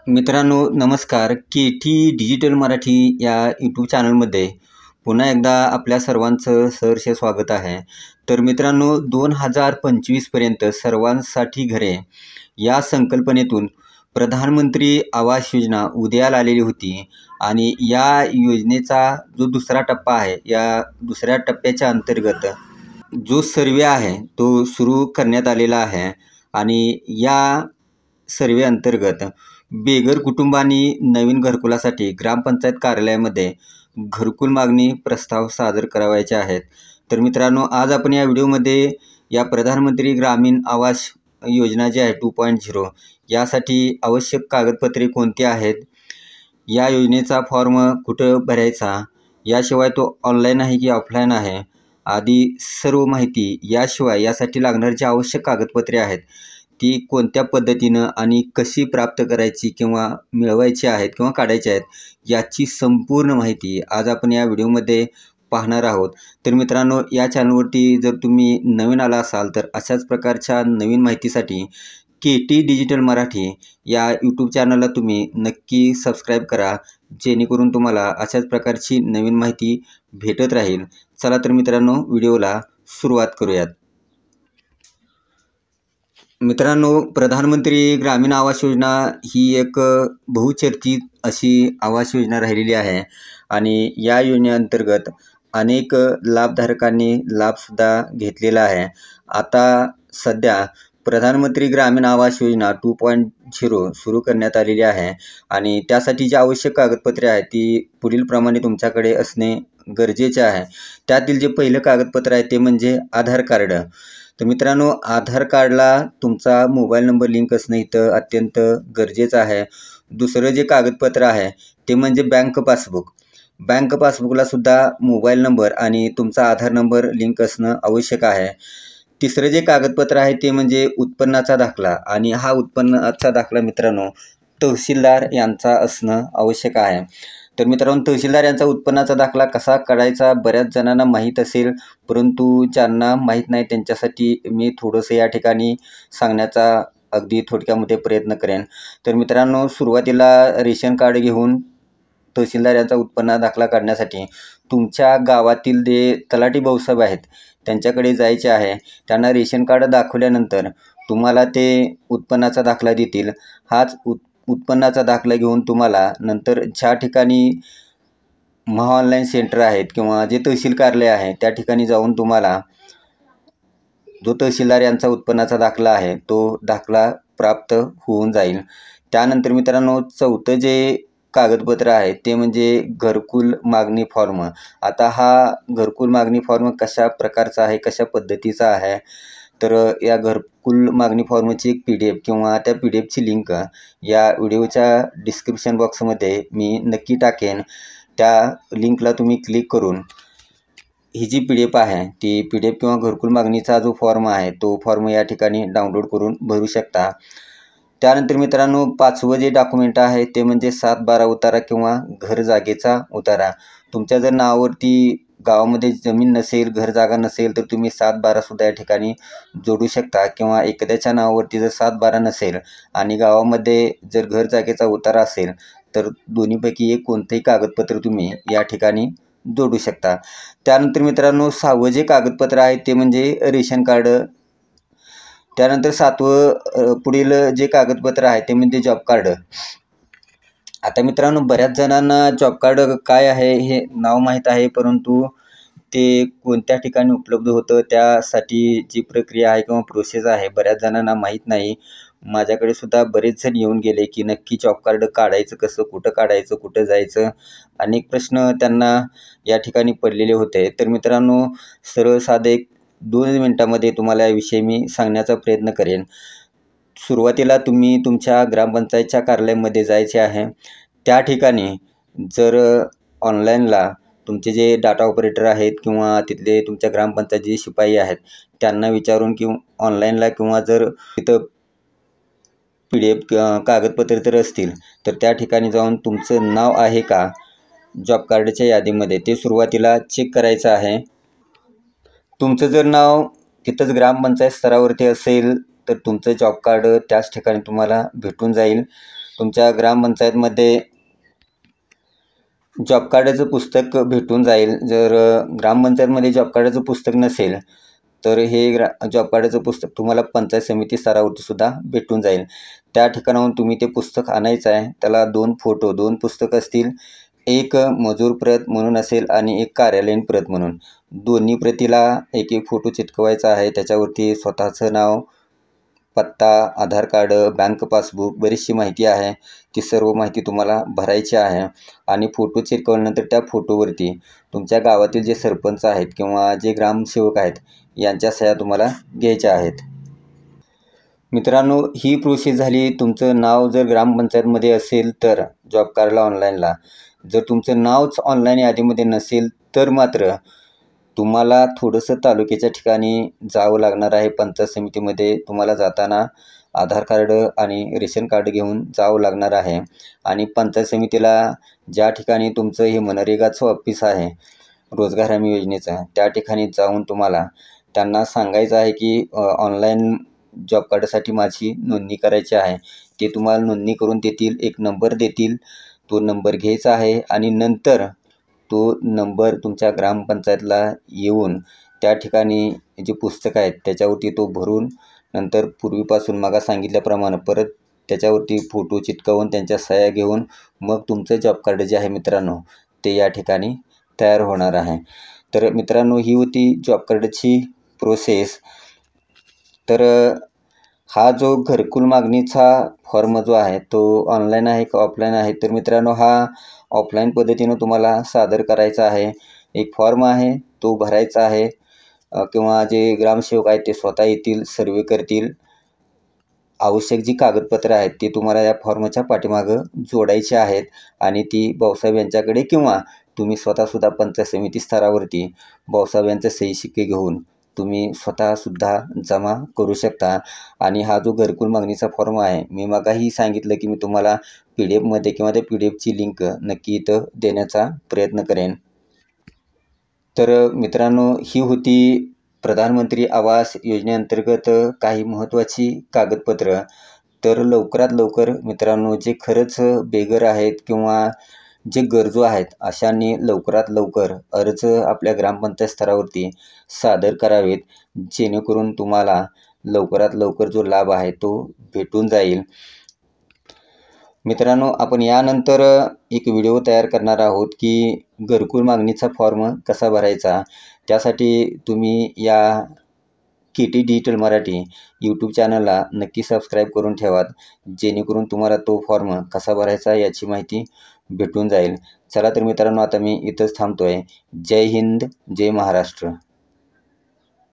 मित्रांनो नमस्कार. के डिजिटल मराठी या यूट्यूब चॅनलमध्ये पुन्हा एकदा आपल्या सर्वांचं सहर्ष स्वागत आहे. तर मित्रांनो 2025पर्यंत सर्वांसाठी घरे या संकल्पनेतून प्रधानमंत्री आवास योजना उदयाला आलेली होती आणि या योजनेचा जो दुसरा टप्पा आहे, या दुसऱ्या टप्प्याच्या अंतर्गत जो सर्वे आहे तो सुरू करण्यात आलेला आहे आणि या सर्वे अंतर्गत बेघर कुटुंबांनी नवीन घरकुलासाठी ग्रामपंचायत कार्यालयामध्ये घरकुल मागणी प्रस्ताव सादर करावयाचे आहेत. तर मित्रांनो आज आपण या व्हिडिओमध्ये या प्रधानमंत्री ग्रामीण आवास योजना जी आहे 2.0 यासाठी आवश्यक कागदपत्रे कोणती आहेत, या योजनेचा फॉर्म कुठं भरायचा, याशिवाय तो ऑनलाईन आहे की ऑफलाईन आहे आदी सर्व माहिती, याशिवाय यासाठी लागणारी जी आवश्यक कागदपत्रे आहेत ती कोणत्या पद्धतीनं आणि कशी प्राप्त करायची किंवा मिळवायची आहेत किंवा काढायची आहेत याची संपूर्ण माहिती आज आपण या व्हिडिओमध्ये पाहणार आहोत. तर मित्रांनो या चॅनलवरती जर तुम्ही नवीन आला असाल तर अशाच प्रकारच्या नवीन माहितीसाठी के डिजिटल मराठी या यूट्यूब चॅनलला तुम्ही नक्की सबस्क्राईब करा, जेणेकरून तुम्हाला अशाच प्रकारची नवीन माहिती भेटत राहील. चला तर मित्रांनो व्हिडिओला सुरुवात करूयात. मित्रांनो प्रधानमंत्री ग्रामीण आवास योजना ही एक बहुचर्चित अशी आवास योजना राहिलेली आहे आणि या योजनेअंतर्गत अनेक लाभधारकांनी लाभसुद्धा घेतलेला आहे. आता सध्या प्रधानमंत्री ग्रामीण आवास योजना 2.0 सुरू करण्यात आलेली आहे आणि त्यासाठी जी आवश्यक कागदपत्रे आहेत ती पुढीलप्रमाणे तुमच्याकडे असणे गरजेचे आहे. त्यातील जे पहिलं कागदपत्र आहे ते म्हणजे आधार कार्ड. तर मित्रांनो आधार कार्डला तुमचा मोबाईल नंबर लिंक असणं इथं अत्यंत गरजेचं आहे. दुसरं जे कागदपत्र आहे ते म्हणजे बँक पासबुक. बँक पासबुकला सुद्धा मोबाईल नंबर आणि तुमचा आधार नंबर लिंक असणं आवश्यक आहे. तिसरं जे कागदपत्र आहे ते म्हणजे उत्पन्नाचा दाखला आणि हा उत्पन्नाचा दाखला मित्रांनो तहसीलदार यांचा असणं आवश्यक आहे. तर मित्रांनो तहसीलदार यांचा उत्पन्नाचा दाखला कसा काढायचा बऱ्याच जणांना माहीत असेल, परंतु ज्यांना माहीत नाही त्यांच्यासाठी मी थोडंसं या ठिकाणी सांगण्याचा अगदी थोडक्यामध्ये प्रयत्न करेन. तर मित्रांनो सुरुवातीला रेशन कार्ड घेऊन तहसीलदार यांचा उत्पन्न दाखला काढण्यासाठी तुमच्या गावातील जे तलाठी भाऊसाहेब आहेत त्यांच्याकडे जायचे आहे. त्यांना रेशन कार्ड दाखवल्यानंतर तुम्हाला ते उत्पन्नाचा दाखला देतील. हाच उत्पन्नाचा दाखला घेऊन तुम्हाला नंतर ज्या ठिकाणी महाऑनलाईन सेंटर आहेत किंवा जे तहसील कार्यालय आहे त्या ठिकाणी जाऊन तुम्हाला जो तहसीलदार यांचा उत्पन्नाचा दाखला आहे तो दाखला प्राप्त होऊन जाईल. त्यानंतर मित्रांनो चौथं जे कागदपत्र आहे ते म्हणजे घरकुल मागणी फॉर्म. आता हा घरकुल मागणी फॉर्म कशा प्रकारचा आहे, कशा पद्धतीचा आहे, तर या घरकुल मागणी फॉर्मची एक PDF किंवा त्या PDFची लिंक या व्हिडिओच्या डिस्क्रिप्शन बॉक्समध्ये मी नक्की टाकेन. त्या लिंकला तुम्ही क्लिक करून ही जी PDF आहे ती PDF किंवा घरकुल मागणीचा जो फॉर्म आहे तो फॉर्म या ठिकाणी डाउनलोड करून भरू शकता. त्यानंतर मित्रांनो पाचवं जे डॉक्युमेंट आहे ते म्हणजे 7/12 उतारा किंवा घर जागेचा उतारा. तुमच्या जर नावावरती गावामध्ये जमीन नसेल, घर जागा नसेल तर तुम्ही 7/12 सुद्धा या ठिकाणी जोडू शकता किंवा एखाद्याच्या नावावरती जर 7/12 नसेल आणि गावामध्ये जर घर जागेचा उतारा असेल तर दोन्हीपैकी एक कोणतेही कागदपत्र तुम्ही या ठिकाणी जोडू शकता. त्यानंतर मित्रांनो 6वं जे कागदपत्र आहे ते म्हणजे रेशन कार्ड. त्यानंतर 7वं पुढील जे कागदपत्र आहे ते म्हणजे जॉब कार्ड. आता मित्रांनो बऱ्याच जणांना जॉब कार्ड काय आहे हे नाव माहीत आहे, परंतु ते कोणत्या ठिकाणी उपलब्ध होतं त्यासाठी जी प्रक्रिया आहे किंवा प्रोसेस आहे बऱ्याच जणांना माहीत नाही. माझ्याकडे सुद्धा बरेच जण येऊन गेले की नक्की जॉब कार्ड काढायचं कसं, कुठं काढायचं, कुठं जायचं, अनेक प्रश्न त्यांना या ठिकाणी पडलेले होते. तर मित्रांनो सरळ साधे 2 मिनिटामध्ये तुम्हाला याविषयी मी सांगण्याचा प्रयत्न करेन. सुरुवातीला तुम्ही तुमच्या ग्रामपंचायतच्या कार्यालयामध्ये जायचे आहे. त्या ठिकाणी जर ऑनलाईनला तुमचे जे डाटा ऑपरेटर आहेत किंवा तिथले तुमच्या ग्रामपंचायत जे शिपाई आहेत त्यांना विचारून किंवा ऑनलाईनला किंवा जर तिथं PDF कागदपत्रे तर असतील तर त्या ठिकाणी जाऊन तुमचं नाव आहे का जॉब कार्डच्या यादीमध्ये ते सुरुवातीला चेक करायचं आहे. तुमचं जर नाव तिथंच ग्रामपंचायत स्तरावरती असेल तर तुमचं जॉब कार्ड त्याच ठिकाणी तुम्हाला भेटून जाईल. तुमच्या ग्रामपंचायतमध्ये जॉब कार्डाचं पुस्तक भेटून जाईल. जर ग्रामपंचायतमध्ये जॉब कार्डाचं पुस्तक नसेल तर हे जॉब कार्डाचं पुस्तक तुम्हाला पंचायत समिती स्तरावरती सुद्धा भेटून जाईल. त्या ठिकाणाहून तुम्ही ते पुस्तक आणायचं आहे. त्याला 2 पुस्तकं असतील. एक मजूर प्रत म्हणून असेल आणि एक कार्यालयीन प्रत म्हणून. दोन्ही प्रतीला एक फोटो चिटकवायचा आहे. त्याच्यावरती स्वतःचं नाव, पत्ता, आधार कार्ड, बँक पासबुक, बरीचशी माहिती आहे. ती सर्व माहिती तुम्हाला भरायची आहे आणि फोटो चिटकवल्यानंतर त्या फोटोवरती तुमच्या गावातील जे सरपंच आहेत किंवा जे ग्रामसेवक आहेत यांच्या सह्या तुम्हाला घ्यायच्या आहेत. मित्रांनो, ही प्रोसेस झाली. तुमचं नाव जर ग्रामपंचायतमध्ये असेल तर जॉब कार्डला ऑनलाईनला, जर तुमचं नावच ऑनलाईन यादीमध्ये नसेल तर मात्र तुम्हाला थोडंसं तालुक्याच्या ठिकाणी जावं लागणार आहे. पंचायत समितीमध्ये तुम्हाला जाताना आधार कार्ड आणि रेशन कार्ड घेऊन जावं लागणार आहे आणि पंचायत समितीला ज्या ठिकाणी तुमचं हे मनरेगाचं ऑफिस आहे, रोजगार हमी योजनेचं, त्या ठिकाणी जाऊन तुम्हाला त्यांना सांगायचं आहे की ऑनलाईन जॉब कार्डासाठी माझी नोंदणी करायची आहे. ते तुम्हाला नोंदणी करून देतील. एक नंबर देतील. तो नंबर घ्यायचा आहे आणि नंतर तो नंबर तुमच्या ग्रामपंचायतला येऊन त्या ठिकाणी जे पुस्तक आहेत त्याच्यावरती तो भरून नंतर पूर्वीपासून मग सांगितल्याप्रमाणे परत त्याच्यावरती फोटो चिटकवून त्यांच्या सह्या घेऊन मग तुमचं जॉब कार्ड जे आहे मित्रांनो ते या ठिकाणी तयार होणार आहे. तर मित्रांनो, ही होती जॉब कार्डाची प्रोसेस. तर हा जो घरकुल मागणीचा फॉर्म जो आहे तो ऑनलाईन आहे का ऑफलाईन आहे? तर मित्रांनो, हा ऑफलाईन पद्धतीनं तुम्हाला सादर करायचा आहे. एक फॉर्म आहे तो भरायचा आहे किंवा जे ग्रामसेवक आहेत ते स्वतः येतील, सर्वे करतील. आवश्यक जी कागदपत्रं आहेत ती तुम्हाला या फॉर्मच्या पाठीमागं जोडायची आहेत आणि ती भाऊसाहेब यांच्याकडे किंवा तुम्ही स्वतःसुद्धा पंचायत समिती स्तरावरती भाऊसाहेब यांचे सही शिक्के घेऊन तुम्ही स्वतःसुद्धा जमा करू शकता. आणि हा जो घरकुल मागणीचा फॉर्म आहे, मी मगाही सांगितलं की मी तुम्हाला PDF किंवा त्या PDFची लिंक नक्की इथं देण्याचा प्रयत्न करेन. तर मित्रांनो, ही होती प्रधानमंत्री आवास योजनेअंतर्गत काही महत्त्वाची कागदपत्रं. तर लवकरात लवकर मित्रांनो, जे खरंच बेघर आहेत किंवा जे गरजू आहेत अशांनी लवकरात लवकर अर्ज आपल्या ग्रामपंचायत स्तरावरती सादर करावेत, जेणेकरून तुम्हाला लवकरात लवकर जो लाभ आहे तो भेटून जाईल. मित्रांनो, आपण यानंतर एक व्हिडिओ तयार करणार आहोत की घरकुल मागणीचा फॉर्म कसा भरायचा. त्यासाठी तुम्ही या KT डिजिटल मराठी यूट्यूब चॅनलला नक्की सबस्क्राईब करून ठेवा, जेणेकरून तुम्हाला तो फॉर्म कसा भरायचा याची माहिती भेटून जाईल. चला तर मित्रांनो, आता मी इथंच थांबतो आहे. जय हिंद, जय महाराष्ट्र.